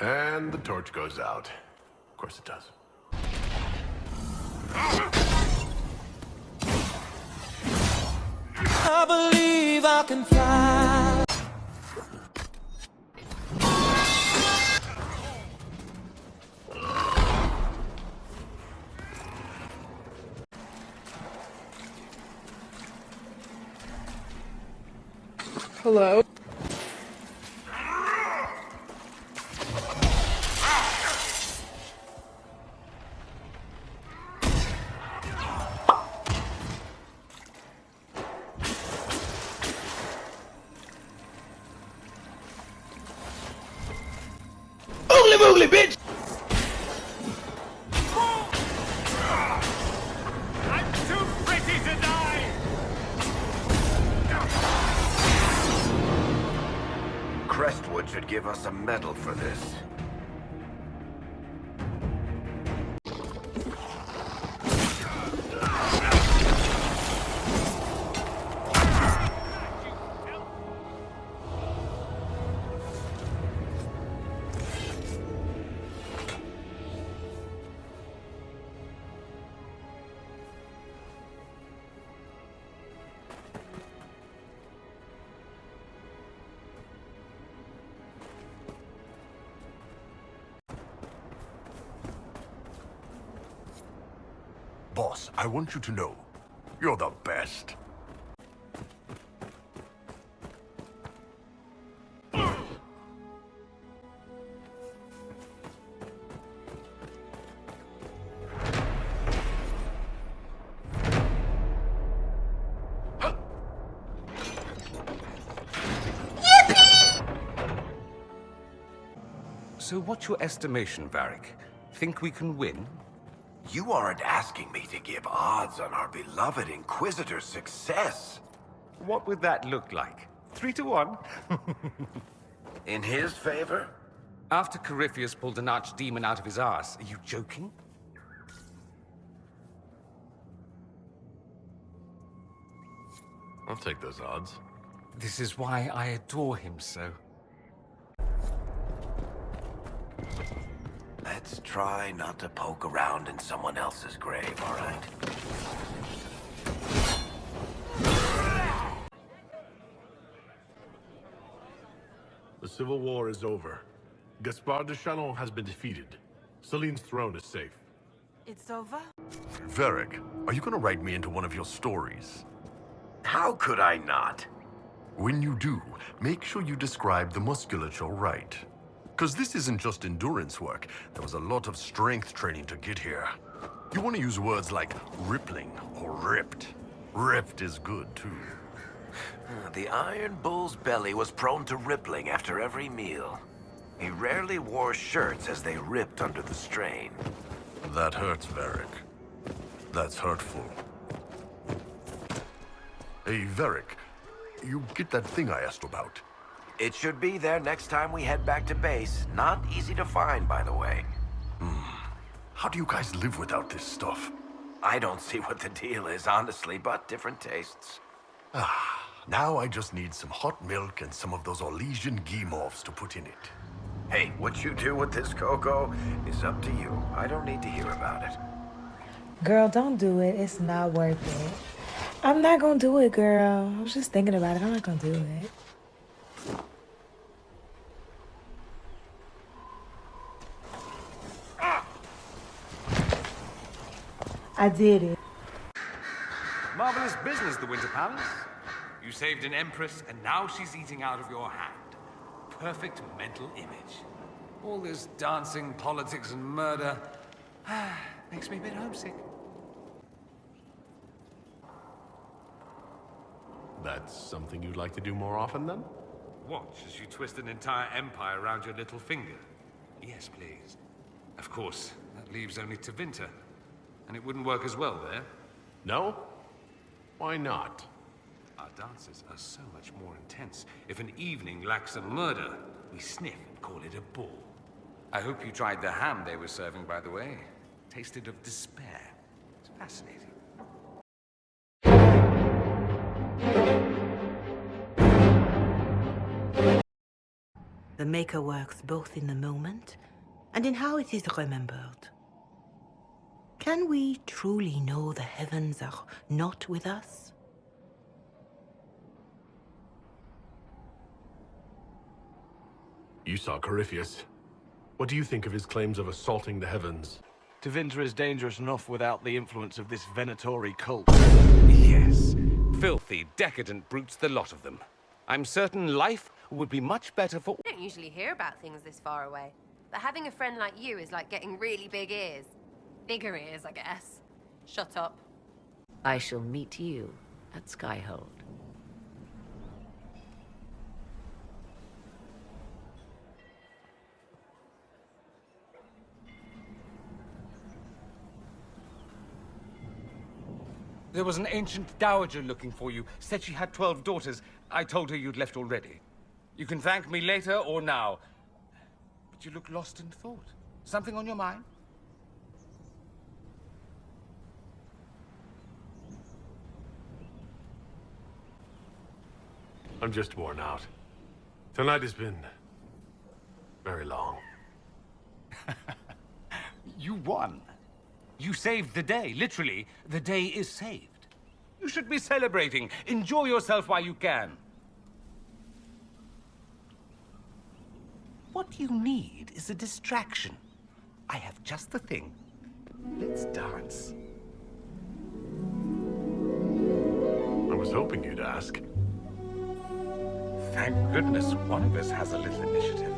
And the torch goes out. Of course it does. I believe I can fly. Hello? Oogly boogly, bitch! I'm too pretty to die! Crestwood should give us a medal for this. Boss, I want you to know, you're the best. So what's your estimation, Varric? Think we can win? You aren't asking me to give odds on our beloved Inquisitor's success. What would that look like? 3 to 1? In his favor? After Corypheus pulled an archdemon out of his arse, are you joking? I'll take those odds. This is why I adore him so. Let's try not to poke around in someone else's grave, all right? The Civil War is over. Gaspard de Chalon has been defeated. Celine's throne is safe. It's over? Varric, are you gonna write me into one of your stories? How could I not? When you do, make sure you describe the musculature right. Because this isn't just endurance work. There was a lot of strength training to get here. You want to use words like rippling or ripped. Ripped is good, too. The Iron Bull's belly was prone to rippling after every meal. He rarely wore shirts as they ripped under the strain. That hurts, Varric. That's hurtful. Hey, Varric, you get that thing I asked about? It should be there next time we head back to base. Not easy to find, by the way. How do you guys live without this stuff? I don't see what the deal is, honestly, but different tastes. Now I just need some hot milk and some of those Orlaisian guimauves to put in it. Hey, what you do with this cocoa is up to you. I don't need to hear about it. Girl, don't do it. It's not worth it. I'm not gonna do it, girl. I was just thinking about it. I'm not gonna do it. I did it. Marvelous business, the Winter Palace. You saved an empress, and now she's eating out of your hand. Perfect mental image. All this dancing, politics, and murder makes me a bit homesick. That's something you'd like to do more often, then? Watch as you twist an entire empire around your little finger. Yes, please. Of course, that leaves only Tevinter. And it wouldn't work as well there. No? Why not? Our dances are so much more intense. If an evening lacks a murder, we sniff and call it a ball. I hope you tried the ham they were serving, by the way. Tasted of despair. It's fascinating. The Maker works both in the moment and in how it is remembered. Can we truly know the heavens are not with us? You saw Corypheus. What do you think of his claims of assaulting the heavens? Tevinter is dangerous enough without the influence of this Venatori cult. Yes. Filthy, decadent brutes, the lot of them. I'm certain life would be much better for... We don't usually hear about things this far away. But having a friend like you is like getting really big ears. Bigger ears, I guess. Shut up. I shall meet you at Skyhold. There was an ancient dowager looking for you. Said she had 12 daughters. I told her you'd left already. You can thank me later or now. But you look lost in thought. Something on your mind? I'm just worn out. Tonight has been very long. You won. You saved the day. Literally, the day is saved. You should be celebrating. Enjoy yourself while you can. What you need is a distraction. I have just the thing. Let's dance. I was hoping you'd ask. Thank goodness one of us has a little initiative.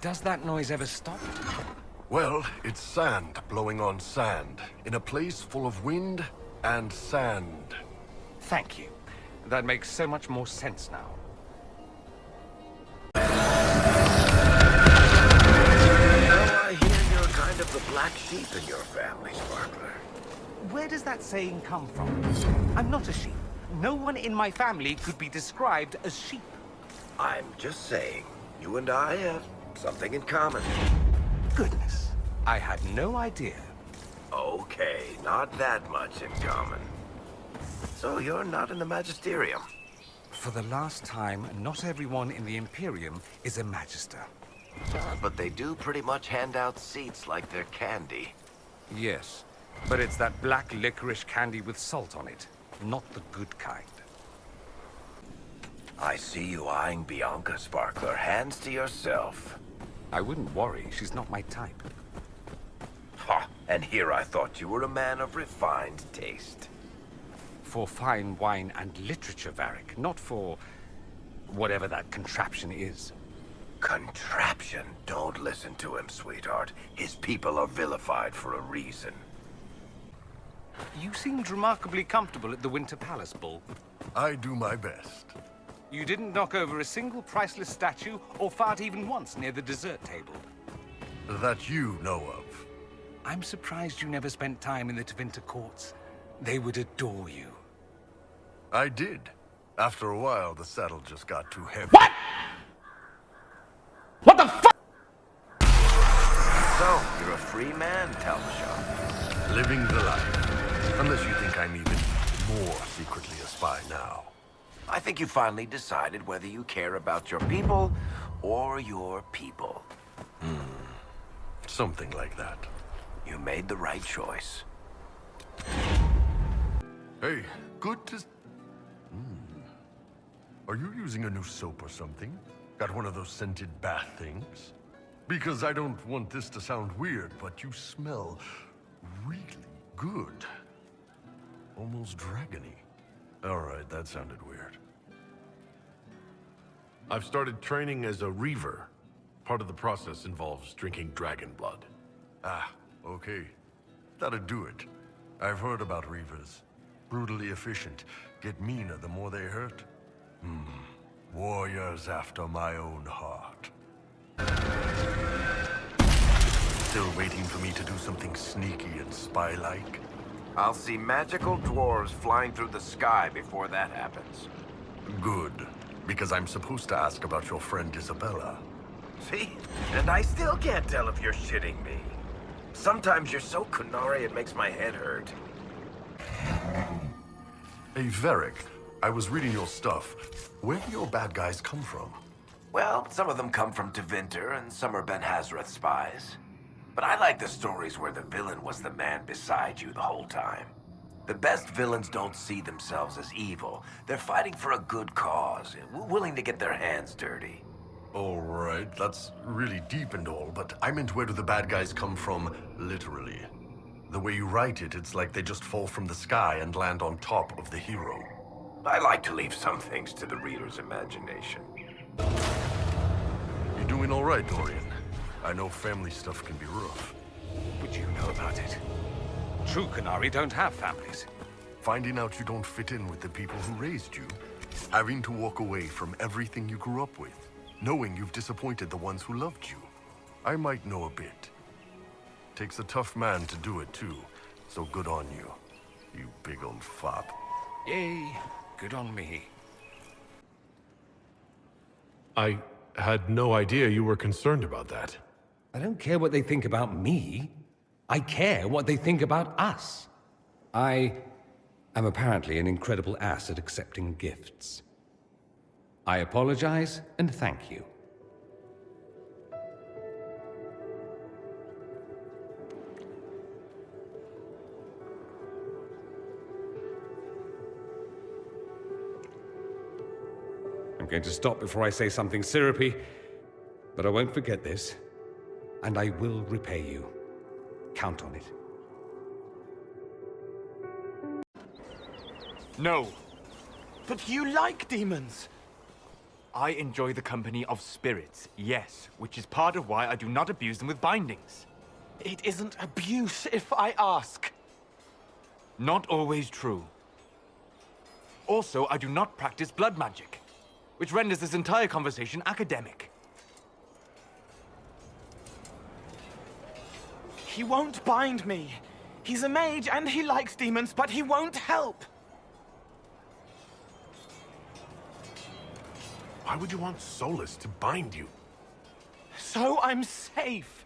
Does that noise ever stop? Well, it's sand blowing on sand, in a place full of wind and sand. Thank you. That makes so much more sense now. Oh, I hear you're kind of the black sheep in your family, Sparkler. Where does that saying come from? I'm not a sheep. No one in my family could be described as sheep. I'm just saying, you and I have something in common. Goodness, I had no idea. Okay, not that much in common. So you're not in the Magisterium? For the last time, not everyone in the Imperium is a Magister. But they do pretty much hand out seats like they're candy. Yes, but it's that black licorice candy with salt on it, not the good kind. I see you eyeing Bianca, Sparkler. Hands to yourself. I wouldn't worry, she's not my type. Ha! And here I thought you were a man of refined taste. For fine wine and literature, Varric, not for whatever that contraption is. Contraption? Don't listen to him, sweetheart. His people are vilified for a reason. You seemed remarkably comfortable at the Winter Palace Ball. I do my best. You didn't knock over a single priceless statue or fart even once near the dessert table. That you know of. I'm surprised you never spent time in the Tevinter courts. They would adore you. I did. After a while, the saddle just got too heavy. What? What the fuck? So, you're a free man, Talmashaw. Living the life. Unless you think I'm even more secretly a spy now. I think you finally decided whether you care about your people or your people. Something like that. You made the right choice. Hey, good to... Are you using a new soap or something? Got one of those scented bath things? Because I don't want this to sound weird, but you smell really good. Almost dragony. All right, that sounded weird. I've started training as a reaver. Part of the process involves drinking dragon blood. Ah, okay. That'd do it. I've heard about reavers. Brutally efficient. Get meaner the more they hurt. Warriors after my own heart. Still waiting for me to do something sneaky and spy-like? I'll see magical dwarves flying through the sky before that happens. Good. Because I'm supposed to ask about your friend Isabella. See? And I still can't tell if you're shitting me. Sometimes you're so kunari it makes my head hurt. Hey, Varric, I was reading your stuff. Where do your bad guys come from? Well, some of them come from Tevinter, and some are Ben Hazrath spies. But I like the stories where the villain was the man beside you the whole time. The best villains don't see themselves as evil. They're fighting for a good cause, willing to get their hands dirty. All right, that's really deep and all, but I meant where do the bad guys come from, literally. The way you write it, it's like they just fall from the sky and land on top of the hero. I like to leave some things to the reader's imagination. You doing all right, Dorian? I know family stuff can be rough. But you know about it. True Qunari don't have families. Finding out you don't fit in with the people who raised you. Having to walk away from everything you grew up with. Knowing you've disappointed the ones who loved you. I might know a bit. Takes a tough man to do it too, so good on you. You big old fop. Yay, good on me. I had no idea you were concerned about that. I don't care what they think about me. I care what they think about us. I am apparently an incredible ass at accepting gifts. I apologize and thank you. I'm going to stop before I say something syrupy, but I won't forget this, and I will repay you. Count on it. No. But you like demons! I enjoy the company of spirits, yes, which is part of why I do not abuse them with bindings. It isn't abuse if I ask. Not always true. Also, I do not practice blood magic, which renders this entire conversation academic. He won't bind me. He's a mage and he likes demons, but he won't help. Why would you want Solus to bind you? So I'm safe.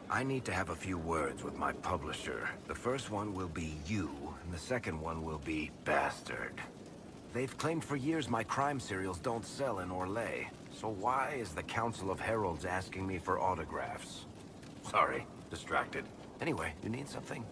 I need to have a few words with my publisher. The first one will be you, and the second one will be Bastard. They've claimed for years my crime serials don't sell in Orlais. So why is the Council of Heralds asking me for autographs? Sorry, distracted. Anyway, you need something?